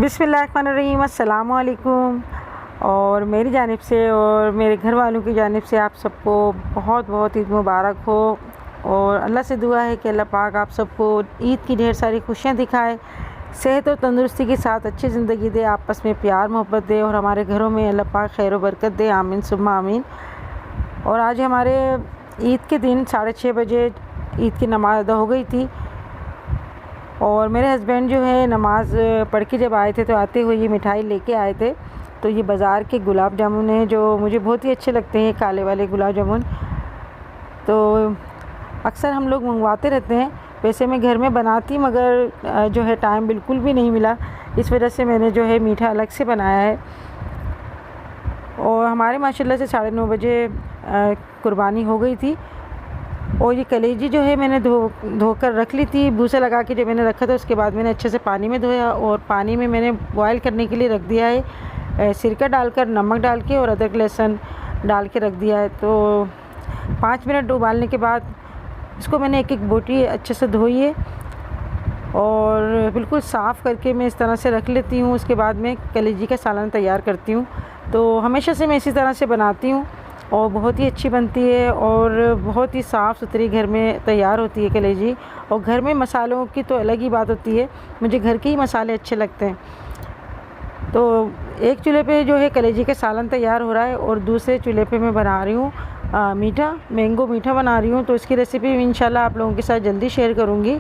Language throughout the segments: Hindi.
बिस्मिल्लाहिर्रहमानिर्रहीम, अस्सलाम वालेकुम। और मेरी जानिब से और मेरे घर वालों की जानिब से आप सबको बहुत बहुत ईद मुबारक हो। और अल्लाह से दुआ है कि अल्लाह पाक आप सबको ईद की ढेर सारी खुशियाँ दिखाए, सेहत और तंदुरुस्ती के साथ अच्छी ज़िंदगी दे, आपस में प्यार मोहब्बत दे और हमारे घरों में अल्लाह पाक खैर व बरकत दे। आमीन सुम्मा आमीन। और आज हमारे ईद के दिन 6:30 बजे ईद की नमाज़ अदा हो गई थी। और मेरे हस्बैंड जो है नमाज़ पढ़ के जब आए थे तो आते हुए ये मिठाई लेके आए थे। तो ये बाज़ार के गुलाब जामुन हैं जो मुझे बहुत ही अच्छे लगते हैं, काले वाले गुलाब जामुन। तो अक्सर हम लोग मंगवाते रहते हैं। वैसे मैं घर में बनाती मगर जो है टाइम बिल्कुल भी नहीं मिला, इस वजह से मैंने जो है मीठा अलग से बनाया है। और हमारे माशाल्लाह से 9:30 बजे कुर्बानी हो गई थी। और ये कलेजी जो है मैंने धोकर रख ली थी, भूसा लगा के जब मैंने रखा था उसके बाद मैंने अच्छे से पानी में धोया और पानी में मैंने बॉयल करने के लिए रख दिया है, सिरका डालकर, नमक डाल के और अदरक लहसुन डाल के रख दिया है। तो 5 मिनट उबालने के बाद इसको मैंने एक एक बोटी अच्छे से धोई है और बिल्कुल साफ़ करके मैं इस तरह से रख लेती हूँ। उसके बाद मैं कलेजी का सालन तैयार करती हूँ। तो हमेशा से मैं इसी तरह से बनाती हूँ और बहुत ही अच्छी बनती है और बहुत ही साफ़ सुथरी घर में तैयार होती है कलेजी। और घर में मसालों की तो अलग ही बात होती है, मुझे घर के ही मसाले अच्छे लगते हैं। तो एक चूल्हे पे जो है कलेजी का सालन तैयार हो रहा है और दूसरे चूल्हे पे मैं बना रही हूँ मीठा, मैंगो मीठा बना रही हूँ। तो इसकी रेसिपी इंशाल्लाह आप लोगों के साथ जल्दी शेयर करूँगी।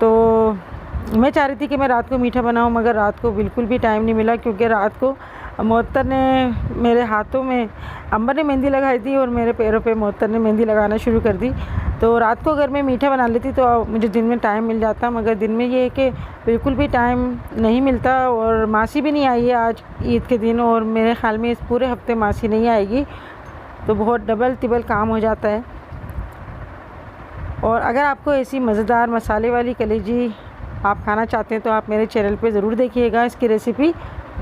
तो मैं चाह रही थी कि मैं रात को मीठा बनाऊँ मगर रात को बिल्कुल भी टाइम नहीं मिला, क्योंकि रात को मोहत्तर ने मेरे हाथों में, अंबर ने मेहंदी लगाई थी और मेरे पैरों पे मोहत्तर ने मेहंदी लगाना शुरू कर दी। तो रात को अगर मैं मीठा बना लेती तो मुझे दिन में टाइम मिल जाता, मगर दिन में ये है कि बिल्कुल भी टाइम नहीं मिलता। और मासी भी नहीं आई है आज ईद के दिन और मेरे ख़्याल में इस पूरे हफ्ते मासी नहीं आएगी, तो बहुत डबल तिबल काम हो जाता है। और अगर आपको ऐसी मज़ेदार मसाले वाली कलेजी आप खाना चाहते हैं तो आप मेरे चैनल पे ज़रूर देखिएगा। इसकी रेसिपी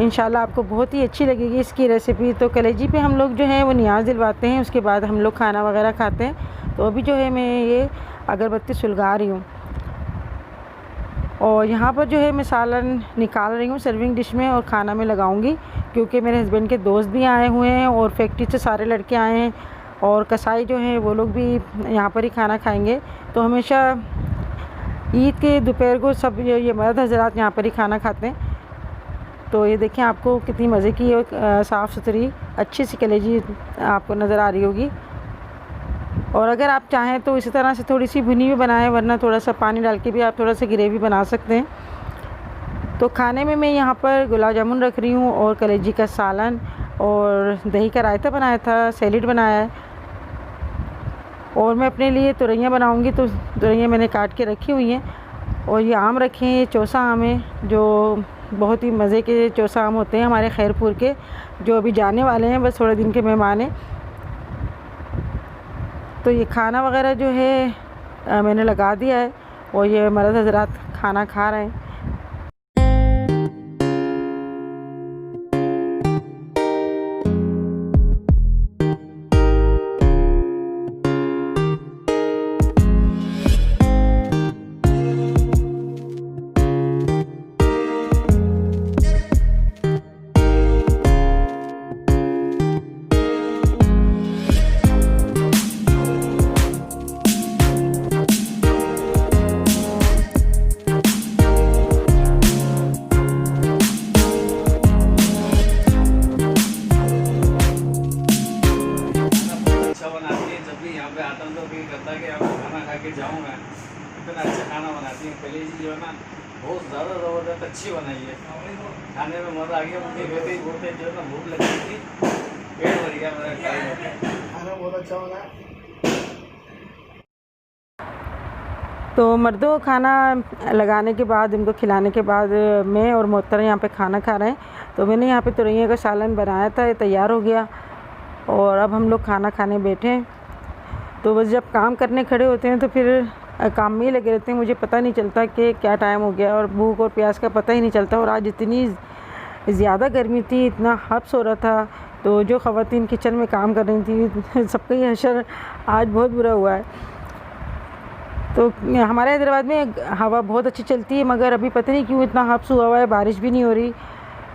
इंशाल्लाह आपको बहुत ही अच्छी लगेगी इसकी रेसिपी। तो कलेजी पे हम लोग जो है वो नियाज़ दिलवाते हैं, उसके बाद हम लोग खाना वगैरह खाते हैं। तो अभी जो है मैं ये अगरबत्ती सुलगा रही हूँ और यहाँ पर जो है मैं सालन निकाल रही हूँ सर्विंग डिश में और खाना में लगाऊँगी, क्योंकि मेरे हस्बैंड के दोस्त भी आए हुए हैं और फैक्ट्री से सारे लड़के आए हैं और कसाई जो हैं वो लोग भी यहाँ पर ही खाना खाएँगे। तो हमेशा ईद के दोपहर को सब ये मर्द हज़रात यहाँ पर ही खाना खाते हैं। तो ये देखें आपको कितनी मज़े की और साफ़ सुथरी अच्छी सी कलेजी आपको नज़र आ रही होगी। और अगर आप चाहें तो इसी तरह से थोड़ी सी भुनी हुई बनाएं, वरना थोड़ा सा पानी डाल के भी आप थोड़ा सा ग्रेवी बना सकते हैं। तो खाने में मैं यहाँ पर गुलाब जामुन रख रही हूँ और कलेजी का सालन और दही का रायता बनाया था, सैलेड बनाया है। और मैं अपने लिए तुरैयाँ बनाऊँगी, तो तुरैयाँ मैंने काट के रखी हुई हैं। और ये आम रखे हैं, चौसा आम है जो बहुत ही मज़े के चौसा आम होते हैं हमारे खैरपुर के, जो अभी जाने वाले हैं, बस थोड़े दिन के मेहमान हैं। तो ये खाना वगैरह जो है मैंने लगा दिया है और ये मर्द हज़रात खाना खा रहे हैं। जाऊँगा, इतना अच्छा खाना बनाती हैं। कलेजी जो है ना बहुत ज़्यादा ज़बरदस्त अच्छी बनाई है, खाने में मज़ा आ गया। मुझे वैसे ही बोलते जो है ना भूख लगी थी, पेट भर गया मेरा, खाना बहुत अच्छा बना। तो मर्दों को खाना लगाने के बाद, इनको खिलाने के बाद मैं और मोहत्तरा यहाँ पे खाना खा रहे हैं। तो मैंने यहाँ पे तुरैया का सालन बनाया था, ये तैयार हो गया और अब हम लोग खाना खाने बैठे हैं। तो बस जब काम करने खड़े होते हैं तो फिर काम में ही लगे रहते हैं, मुझे पता नहीं चलता कि क्या टाइम हो गया और भूख और प्यास का पता ही नहीं चलता। और आज इतनी ज़्यादा गर्मी थी, इतना हब्स हो रहा था, तो जो ख़वातीन किचन में काम कर रही थी सबका ही हशर आज बहुत बुरा हुआ है। तो हमारे हैदराबाद में हवा बहुत अच्छी चलती है, मगर अभी पता नहीं क्यों इतना हब्स हुआ हुआ है, बारिश भी नहीं हो रही।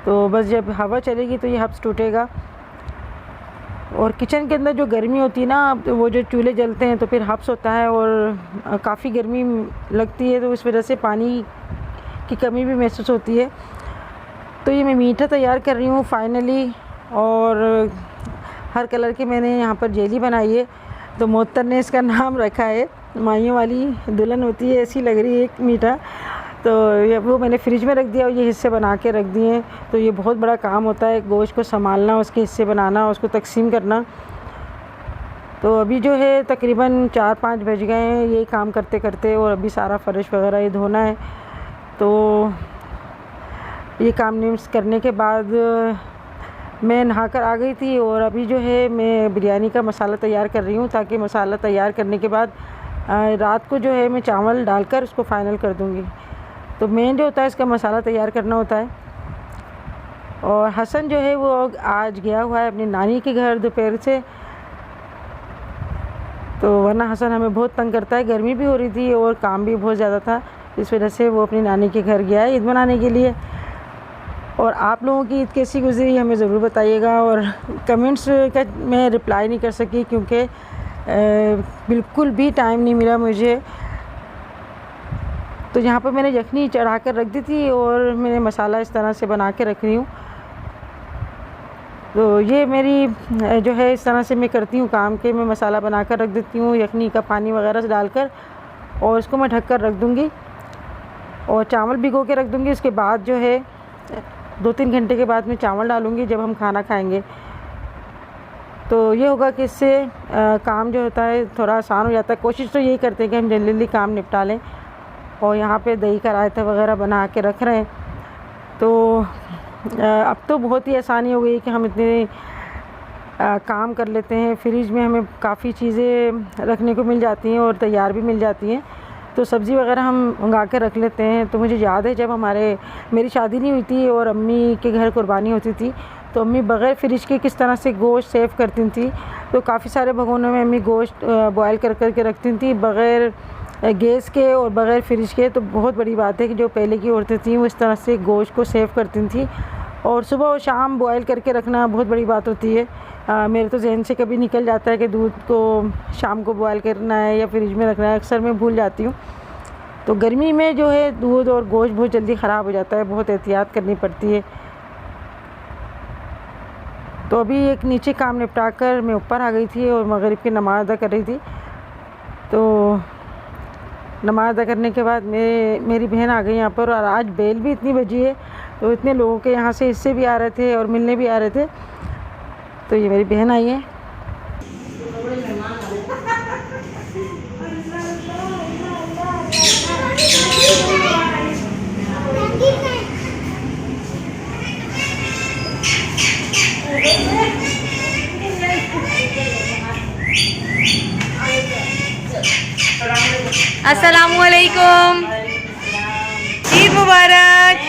तो बस जब हवा चलेगी तो ये हब्स टूटेगा। और किचन के अंदर जो गर्मी होती है ना, वो जो चूल्हे जलते हैं तो फिर हब्स होता है और काफ़ी गर्मी लगती है, तो इस वजह से पानी की कमी भी महसूस होती है। तो ये मैं मीठा तैयार कर रही हूँ फाइनली, और हर कलर के मैंने यहाँ पर जेली बनाई है। तो मोहत्तर ने इसका नाम रखा है, माइयों वाली दुल्हन होती है ऐसी लग रही है एक मीठा। तो वो मैंने फ्रिज में रख दिया और ये हिस्से बना के रख दिए हैं। तो ये बहुत बड़ा काम होता है, गोश्त को संभालना, उसके हिस्से बनाना, उसको तकसीम करना। तो अभी जो है तकरीबन 4-5 बज गए हैं ये काम करते करते, और अभी सारा फ़र्श वगैरह ये धोना है। तो ये काम करने के बाद मैं नहाकर आ गई थी, और अभी जो है मैं बिरयानी का मसाला तैयार कर रही हूँ, ताकि मसाला तैयार करने के बाद रात को जो है मैं चावल डालकर उसको फ़ाइनल कर दूँगी। तो मेन जो होता है इसका मसाला तैयार करना होता है। और हसन जो है वो आज गया हुआ है अपनी नानी के घर दोपहर से, तो वरना हसन हमें बहुत तंग करता है, गर्मी भी हो रही थी और काम भी बहुत ज़्यादा था, इस वजह से वो अपनी नानी के घर गया है ईद मनाने के लिए। और आप लोगों की ईद कैसी गुजरी हमें ज़रूर बताइएगा। और कमेंट्स का मैं रिप्लाई नहीं कर सकी क्योंकि बिल्कुल भी टाइम नहीं मिला मुझे। तो यहाँ पर मैंने यखनी चढ़ा कर रख दी थी, और मैंने मसाला इस तरह से बना के रख रही हूँ। तो ये मेरी जो है इस तरह से मैं करती हूँ काम के, मैं मसाला बना कर रख देती हूँ यखनी का पानी वगैरह से डालकर, और इसको मैं ढक कर रख दूँगी और चावल भिगो के रख दूँगी। उसके बाद जो है 2-3 घंटे के बाद मैं चावल डालूँगी जब हम खाना खाएँगे। तो ये होगा कि इससे काम जो होता है थोड़ा आसान हो जाता है। कोशिश तो यही करते हैं कि हम जल्दी जल्दी काम निपटा लें। और यहाँ पे दही का रायता वगैरह बना के रख रहे हैं। तो अब तो बहुत ही आसानी हो गई कि हम इतने काम कर लेते हैं। फ्रिज में हमें काफ़ी चीज़ें रखने को मिल जाती हैं और तैयार भी मिल जाती हैं। तो सब्ज़ी वगैरह हम मंगा के रख लेते हैं। तो मुझे याद है जब मेरी शादी नहीं हुई थी और अम्मी के घर कुर्बानी होती थी, तो अम्मी बग़ैर फ्रिज के किस तरह से गोश्त सेव करती थी। तो काफ़ी सारे भगोनों में अम्मी गोश्त बॉयल कर कर के रखती थी बग़ैर गैस के और बग़ैर फ्रिज के। तो बहुत बड़ी बात है कि जो पहले की औरतें थीं वो इस तरह से गोश्त को सेव करती थी। और सुबह और शाम बॉयल करके रखना बहुत बड़ी बात होती है। मेरे तो जहन से कभी निकल जाता है कि दूध को शाम को बॉयल करना है या फ्रिज में रखना है, अक्सर मैं भूल जाती हूँ। तो गर्मी में जो है दूध और गोश्त बहुत जल्दी ख़राब हो जाता है, बहुत एहतियात करनी पड़ती है। तो अभी एक नीचे काम निपटा कर मैं ऊपर आ गई थी और मगरिब की नमाज़ अदा कर रही थी। तो नमाज़ अदा करने के बाद मेरी बहन आ गई यहाँ पर, और आज बेल भी इतनी बजी है, तो इतने लोगों के यहाँ से हिस्से भी आ रहे थे और मिलने भी आ रहे थे। तो ये मेरी बहन आई है। अस्सलामुअलैकुम, ईद मुबारक।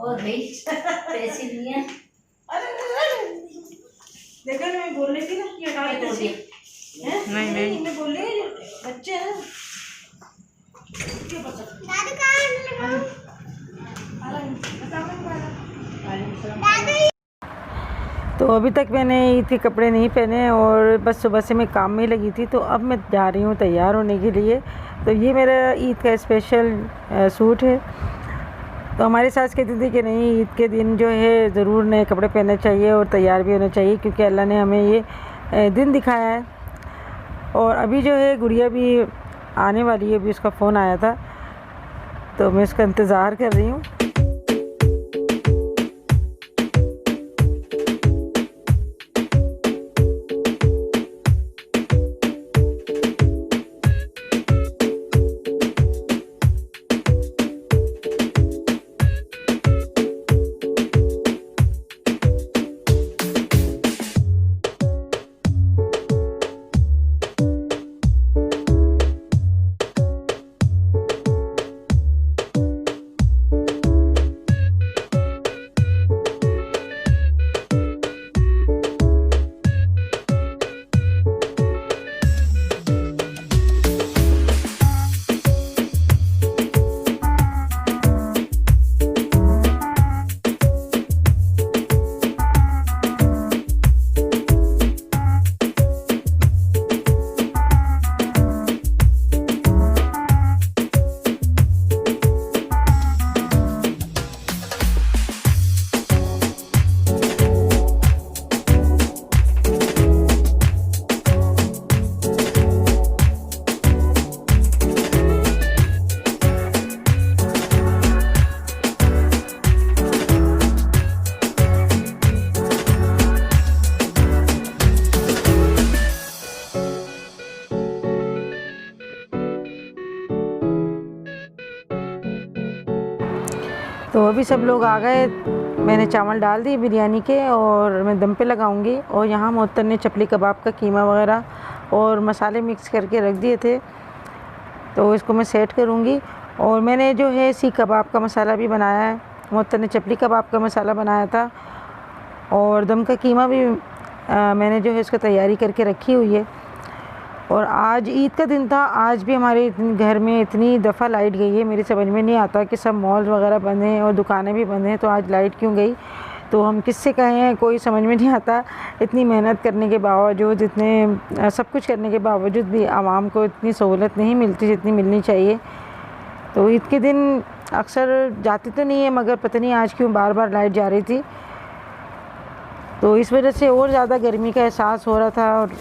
और भाई पैसे दिए। देखा ना, मैं बोल रही थी ना कि हटा दो। नहीं मैं बोल रही बच्चे हैं। तो अभी तक मैंने ईद के कपड़े नहीं पहने और बस सुबह से मैं काम में लगी थी। तो अब मैं जा रही हूँ तैयार होने के लिए। तो ये मेरा ईद का स्पेशल सूट है। तो हमारी सास कहती थी कि नहीं, ईद के दिन जो है ज़रूर नए कपड़े पहनने चाहिए और तैयार भी होना चाहिए, क्योंकि अल्लाह ने हमें ये दिन दिखाया है। और अभी जो है गुड़िया भी आने वाली है, अभी उसका फ़ोन आया था, तो मैं उसका इंतज़ार कर रही हूँ। तो अभी सब लोग आ गए, मैंने चावल डाल दिए बिरयानी के और मैं दम पे लगाऊंगी। और यहाँ मोहतर ने चपली कबाब का कीमा वगैरह और मसाले मिक्स करके रख दिए थे, तो इसको मैं सेट करूँगी। और मैंने जो है सीख कबाब का मसाला भी बनाया है, मोहतर ने चपली कबाब का मसाला बनाया था और दम का कीमा भी मैंने जो है इसका तैयारी करके रखी हुई है। और आज ईद का दिन था, आज भी हमारे घर में इतनी दफ़ा लाइट गई है, मेरी समझ में नहीं आता कि सब मॉल वगैरह बंद हैं और दुकानें भी बंद हैं, तो आज लाइट क्यों गई, तो हम किससे कहें, कोई समझ में नहीं आता। इतनी मेहनत करने के बावजूद, इतने सब कुछ करने के बावजूद भी आवाम को इतनी सहूलत नहीं मिलती जितनी मिलनी चाहिए। तो ईद के दिन अक्सर जाती तो नहीं है, मगर पता नहीं आज क्यों बार बार लाइट जा रही थी, तो इस वजह से और ज़्यादा गर्मी का एहसास हो रहा था। और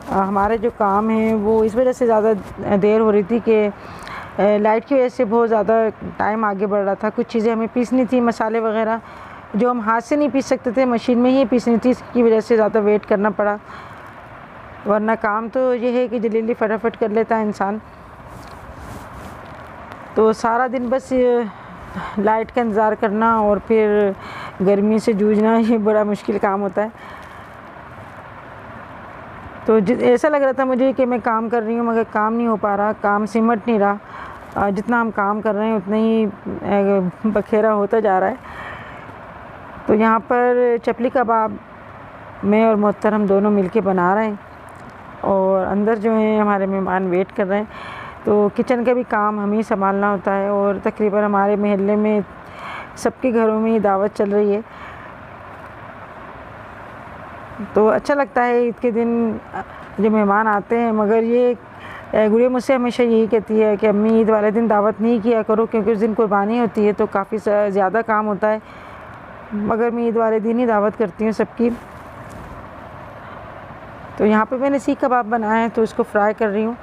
हमारे जो काम हैं वो इस वजह से ज़्यादा देर हो रही थी कि लाइट की वजह से बहुत ज़्यादा टाइम आगे बढ़ रहा था। कुछ चीज़ें हमें पीसनी थी, मसाले वगैरह जो हम हाथ से नहीं पीस सकते थे, मशीन में ही पीसनी थी, इसकी वजह से ज़्यादा वेट करना पड़ा। वरना काम तो ये है कि जल्दी फटाफट कर लेता है इंसान। तो सारा दिन बस लाइट का इंतज़ार करना और फिर गर्मी से जूझना, ये बड़ा मुश्किल काम होता है। तो ऐसा लग रहा था मुझे कि मैं काम कर रही हूँ मगर काम नहीं हो पा रहा, काम सिमट नहीं रहा। जितना हम काम कर रहे हैं उतना ही बखेरा होता जा रहा है। तो यहाँ पर चपली कबाब मैं और मोहतर हम दोनों मिलके बना रहे हैं और अंदर जो है हमारे मेहमान वेट कर रहे हैं। तो किचन का भी काम हमें ही संभालना होता है और तकरीबन हमारे मोहल्ले में सबके घरों में ही दावत चल रही है। तो अच्छा लगता है ईद के दिन जो मेहमान आते हैं, मगर ये गुड़िया मुझसे हमेशा यही कहती है कि अम्मी ईद वाले दिन दावत नहीं किया करो क्योंकि उस दिन कुर्बानी होती है तो काफ़ी ज़्यादा काम होता है, मगर मैं ईद वाले दिन ही दावत करती हूँ सबकी। तो यहाँ पे मैंने सीख कबाब बनाए हैं तो इसको फ्राई कर रही हूँ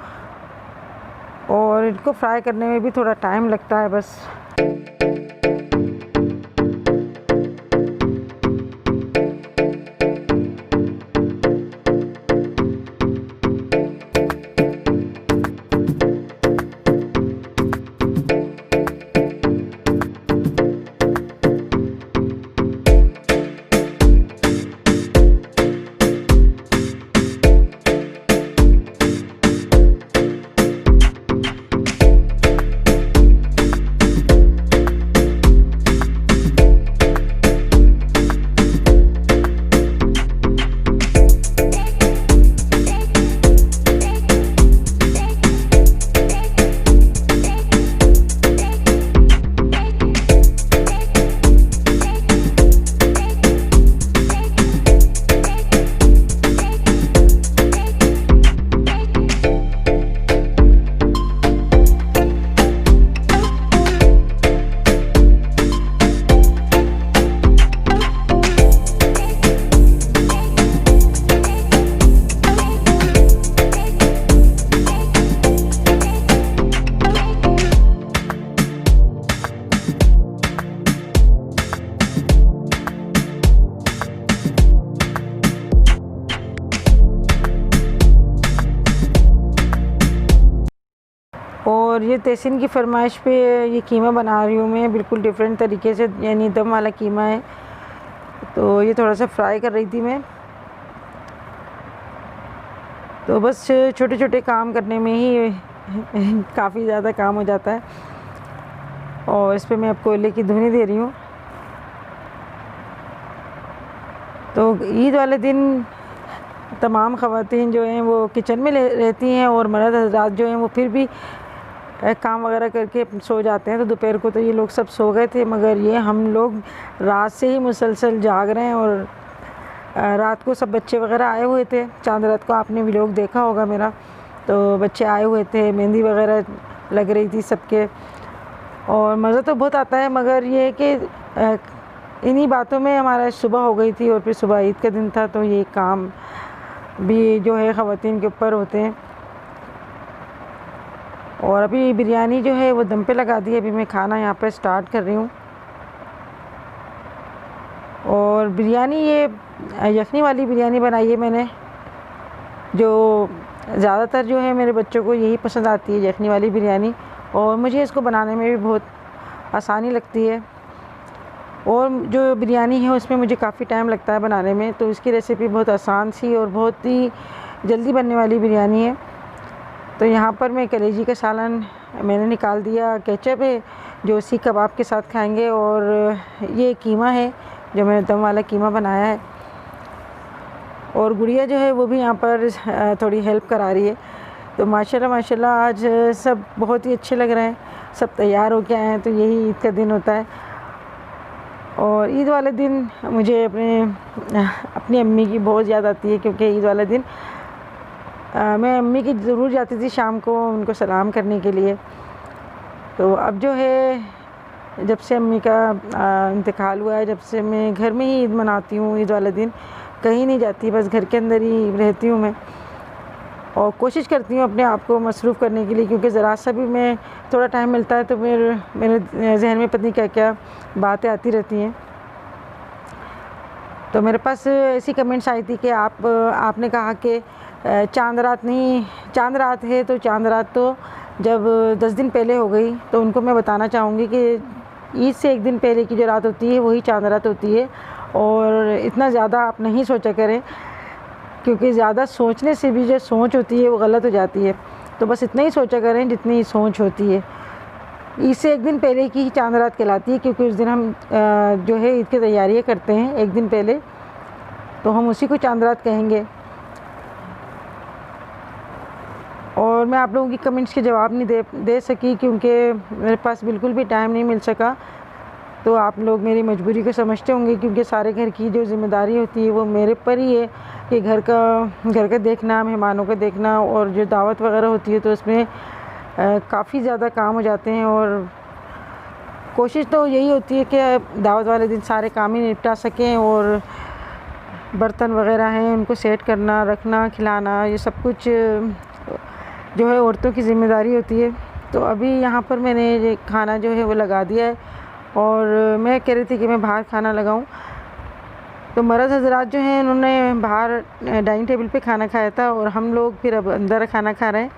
और इनको फ्राई करने में भी थोड़ा टाइम लगता है बस। और ये तहसीन की फरमाइश पे ये कीमा बना रही हूँ मैं, बिल्कुल डिफरेंट तरीके से, यानी दम वाला कीमा है। तो ये थोड़ा सा फ्राई कर रही थी मैं। तो बस छोटे छोटे काम करने में ही काफ़ी ज़्यादा काम हो जाता है। और इस पर मैं अब कोयले की धुनी दे रही हूँ। तो ईद वाले दिन तमाम ख़वातीन जो हैं वो किचन में रहती हैं और मर्द हज़रात जो हैं वो फिर भी काम वगैरह करके सो जाते हैं। तो दोपहर को तो ये लोग सब सो गए थे, मगर ये हम लोग रात से ही मुसलसल जाग रहे हैं। और रात को सब बच्चे वगैरह आए हुए थे, चांद रात को आपने व्लॉग देखा होगा मेरा, तो बच्चे आए हुए थे, मेहंदी वगैरह लग रही थी सबके, और मज़ा तो बहुत आता है। मगर ये है कि इन्हीं बातों में हमारा सुबह हो गई थी और फिर सुबह ईद का दिन था, तो ये काम भी जो है ख़वातीन के ऊपर होते हैं। और अभी बिरयानी जो है वो दम पे लगा दी है, अभी मैं खाना यहाँ पे स्टार्ट कर रही हूँ। और बिरयानी ये यखनी वाली बिरयानी बनाई है मैंने, जो ज़्यादातर जो है मेरे बच्चों को यही पसंद आती है, यखनी वाली बिरयानी। और मुझे इसको बनाने में भी बहुत आसानी लगती है। और जो बिरयानी है उसमें मुझे काफ़ी टाइम लगता है बनाने में, तो इसकी रेसिपी बहुत आसान सी और बहुत ही जल्दी बनने वाली बिरयानी है। तो यहाँ पर मैं कलेजी का सालन मैंने निकाल दिया, केचप है जो सीख कबाब के साथ खाएंगे, और ये कीमा है जो मैंने दम वाला कीमा बनाया है। और गुड़िया जो है वो भी यहाँ पर थोड़ी हेल्प करा रही है। तो माशाल्लाह आज सब बहुत ही अच्छे लग रहे हैं, सब तैयार हो के आए हैं। तो यही ईद का दिन होता है, और ईद वाले दिन मुझे अपनी अम्मी की बहुत याद आती है, क्योंकि ईद वाले दिन मैं अम्मी की ज़रूर जाती थी शाम को उनको सलाम करने के लिए। तो अब जो है जब से अम्मी का इंतकाल हुआ है, जब से मैं घर में ही ईद मनाती हूँ। ईद वाले दिन कहीं नहीं जाती, बस घर के अंदर ही रहती हूँ मैं, और कोशिश करती हूँ अपने आप को मसरूफ़ करने के लिए, क्योंकि ज़रा सा भी मैं थोड़ा टाइम मिलता है तो मेरे जहन में पता नहीं क्या क्या बातें आती रहती हैं। तो मेरे पास ऐसी कमेंट्स आई थी कि आपने कहा कि चांद रात नहीं, चांद रात है तो चांद रात तो जब 10 दिन पहले हो गई। तो उनको मैं बताना चाहूँगी कि ईद से एक दिन पहले की जो रात होती है वही चांद रात होती है, और इतना ज़्यादा आप नहीं सोचा करें, क्योंकि ज़्यादा सोचने से भी जो सोच होती है वो गलत हो जाती है। तो बस इतना ही सोचा करें जितनी सोच होती है। ईद से एक दिन पहले की ही चांद रात कहलाती है, क्योंकि उस दिन हम जो है ईद की तैयारियाँ करते हैं एक दिन पहले, तो हम उसी को चांद रात कहेंगे। और मैं आप लोगों की कमेंट्स के जवाब नहीं दे सकी, क्योंकि मेरे पास बिल्कुल भी टाइम नहीं मिल सका। तो आप लोग मेरी मजबूरी को समझते होंगे, क्योंकि सारे घर की जो ज़िम्मेदारी होती है वो मेरे पर ही है, कि घर का देखना, मेहमानों को देखना, और जो दावत वगैरह होती है तो उसमें काफ़ी ज़्यादा काम हो जाते हैं। और कोशिश तो यही होती है कि दावत वाले दिन सारे काम ही निपटा सकें, और बर्तन वगैरह हैं उनको सेट करना, रखना, खिलाना, ये सब कुछ जो है औरतों की ज़िम्मेदारी होती है। तो अभी यहाँ पर मैंने खाना जो है वो लगा दिया है, और मैं कह रही थी कि मैं बाहर खाना लगाऊं। तो मर्द हजरात जो हैं उन्होंने बाहर डाइनिंग टेबल पे खाना खाया था, और हम लोग फिर अब अंदर खाना खा रहे हैं।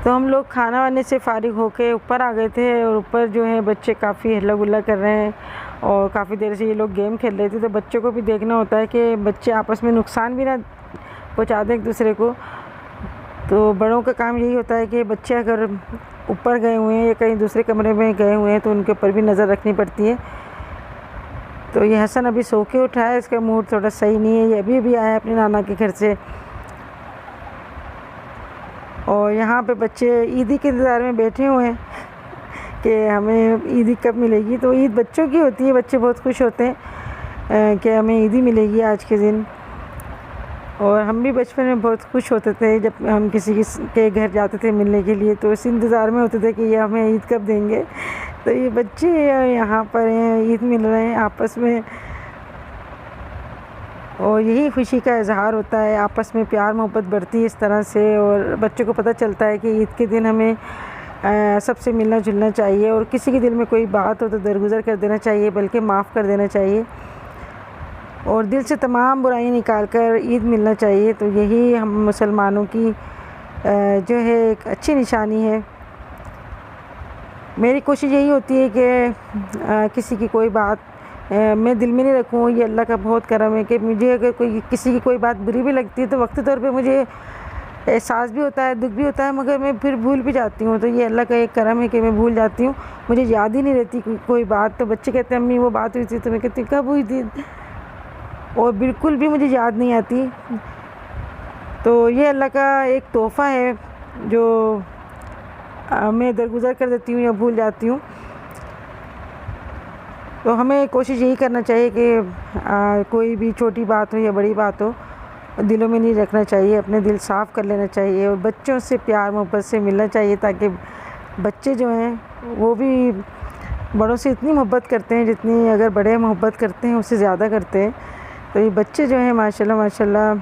तो हम लोग खाना वाने से फ़ारिग होके ऊपर आ गए थे, और ऊपर जो है बच्चे काफ़ी हल्ला गुल्ला कर रहे हैं, और काफ़ी देर से ये लोग गेम खेल रहे थे। तो बच्चों को भी देखना होता है कि बच्चे आपस में नुकसान भी ना पहुंचा दें एक दूसरे को। तो बड़ों का काम यही होता है कि बच्चे अगर ऊपर गए हुए हैं या कहीं दूसरे कमरे में गए हुए हैं तो उनके ऊपर भी नज़र रखनी पड़ती है। तो ये हसन अभी सो के उठा है, इसका मूड थोड़ा सही नहीं है, ये अभी आया अपने नाना के घर से। और यहाँ पे बच्चे ईदी के इंतज़ार में बैठे हुए हैं कि हमें ईदी कब मिलेगी। तो ईद बच्चों की होती है, बच्चे बहुत खुश होते हैं कि हमें ईदी मिलेगी आज के दिन। और हम भी बचपन में बहुत खुश होते थे जब हम किसी के घर जाते थे मिलने के लिए, तो इस इंतज़ार में होते थे कि ये हमें ईद कब देंगे। तो ये बच्चे यहाँ पर हैं, ईद मिल रहे हैं आपस में, और यही खुशी का इजहार होता है, आपस में प्यार मोहब्बत बढ़ती है इस तरह से। और बच्चों को पता चलता है कि ईद के दिन हमें सबसे मिलना जुलना चाहिए, और किसी के दिल में कोई बात हो तो दरगुजर कर देना चाहिए, बल्कि माफ़ कर देना चाहिए, और दिल से तमाम बुराइयां निकाल कर ईद मिलना चाहिए। तो यही हम मुसलमानों की जो है एक अच्छी निशानी है। मेरी कोशिश यही होती है कि किसी की कोई बात मैं दिल में नहीं रखूँ। ये अल्लाह का बहुत करम है कि मुझे अगर किसी की कोई बात बुरी भी लगती है तो वक्ती तौर पे मुझे एहसास भी होता है, दुख भी होता है, मगर मैं फिर भूल भी जाती हूँ। तो ये अल्लाह का एक करम है कि मैं भूल जाती हूँ, मुझे याद ही नहीं रहती कोई बात। तो बच्चे कहते हैं अम्मी वो बात हुई थी, तो मैं कहती हूँ कब हुई थी, और बिल्कुल भी मुझे याद नहीं आती। तो ये अल्लाह का एक तोहफ़ा है जो मैं दरगुजर कर देती हूँ या भूल जाती हूँ। तो हमें कोशिश यही करना चाहिए कि कोई भी छोटी बात हो या बड़ी बात हो, दिलों में नहीं रखना चाहिए, अपने दिल साफ़ कर लेना चाहिए और बच्चों से प्यार मोहब्बत से मिलना चाहिए, ताकि बच्चे जो हैं वो भी बड़ों से इतनी मोहब्बत करते हैं जितनी अगर बड़े मोहब्बत करते हैं उससे ज़्यादा करते हैं। तो ये बच्चे जो हैं माशाल्लाह माशाल्लाह,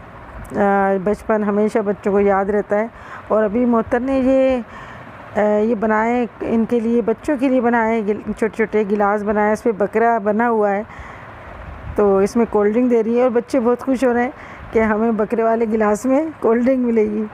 बचपन हमेशा बच्चों को याद रहता है। और अभी मोहतर ने ये बनाए, इनके लिए बच्चों के लिए बनाए छोटे छोटे गिलास बनाए, इस पर बकरा बना हुआ है। तो इसमें कोल्ड ड्रिंक दे रही है और बच्चे बहुत खुश हो रहे हैं कि हमें बकरे वाले गिलास में कोल्ड ड्रिंक मिलेगी।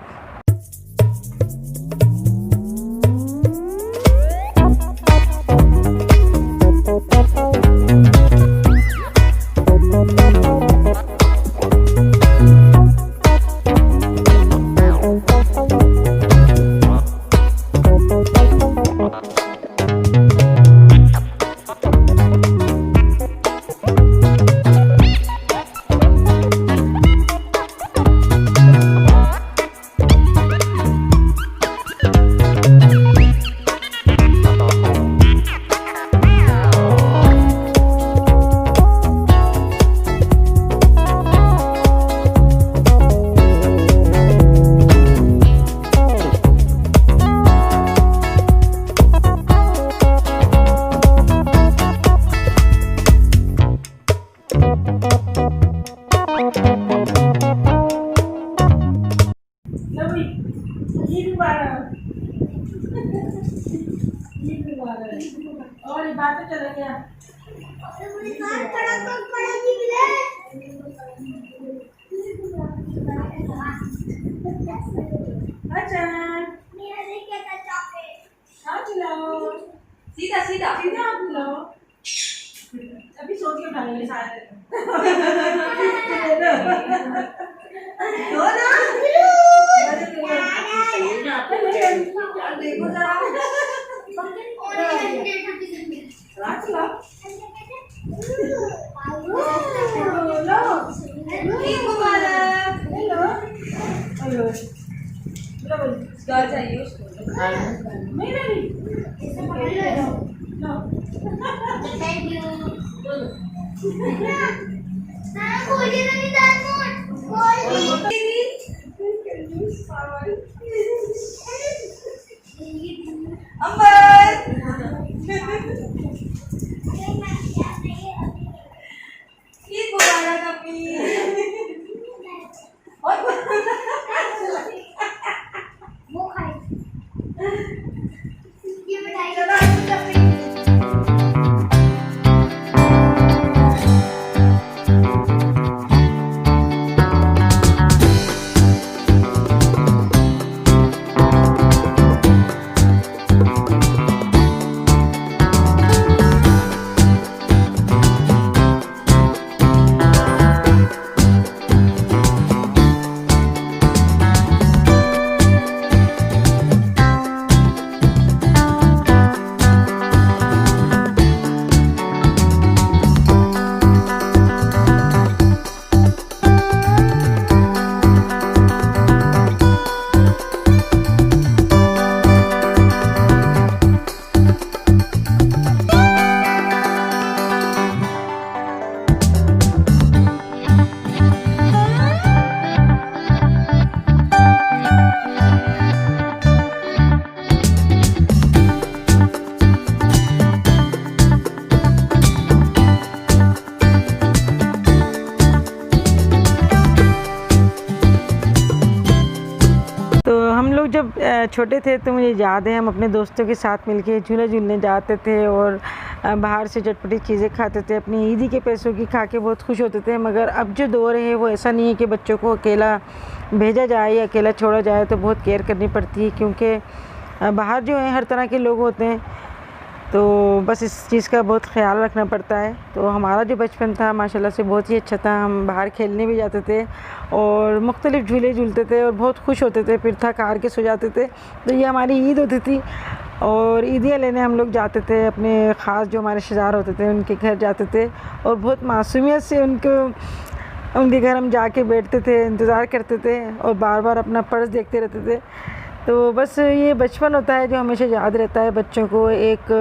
और बात चला गया अच्छा सीधा सीधा सीधा आप लो, अभी सोच के उठाएंगे सारे देखो जरा चाहिए जब छोटे थे तो मुझे याद है हम अपने दोस्तों के साथ मिलके झूला झूलने जाते थे और बाहर से चटपटी चीज़ें खाते थे, अपनी ईदी के पैसों की खा के बहुत खुश होते थे। मगर अब जो दौर है वो ऐसा नहीं है कि बच्चों को अकेला भेजा जाए या अकेला छोड़ा जाए, तो बहुत केयर करनी पड़ती है, क्योंकि बाहर जो है हर तरह के लोग होते हैं। तो बस इस चीज़ का बहुत ख्याल रखना पड़ता है। तो हमारा जो बचपन था माशाल्लाह से बहुत ही अच्छा था। हम बाहर खेलने भी जाते थे और मुख्तलिफ़ झूले झूलते थे और बहुत खुश होते थे, फिर थक हार के सो जाते थे। तो ये हमारी ईद होती थी और ईदियाँ लेने हम लोग जाते थे, अपने ख़ास जो हमारे रिश्तेदार होते थे उनके घर जाते थे और बहुत मासूमियत से उनके घर हम जाके बैठते थे, इंतज़ार करते थे और बार बार अपना पर्स देखते रहते थे। तो बस ये बचपन होता है जो हमेशा याद रहता है। बच्चों को एक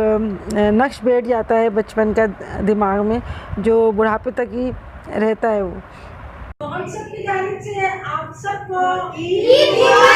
नक्श बैठ जाता है बचपन का दिमाग में, जो बुढ़ापे तक ही रहता है वो। कौन सबकी जानिब से आप सबको ईद मुबारक।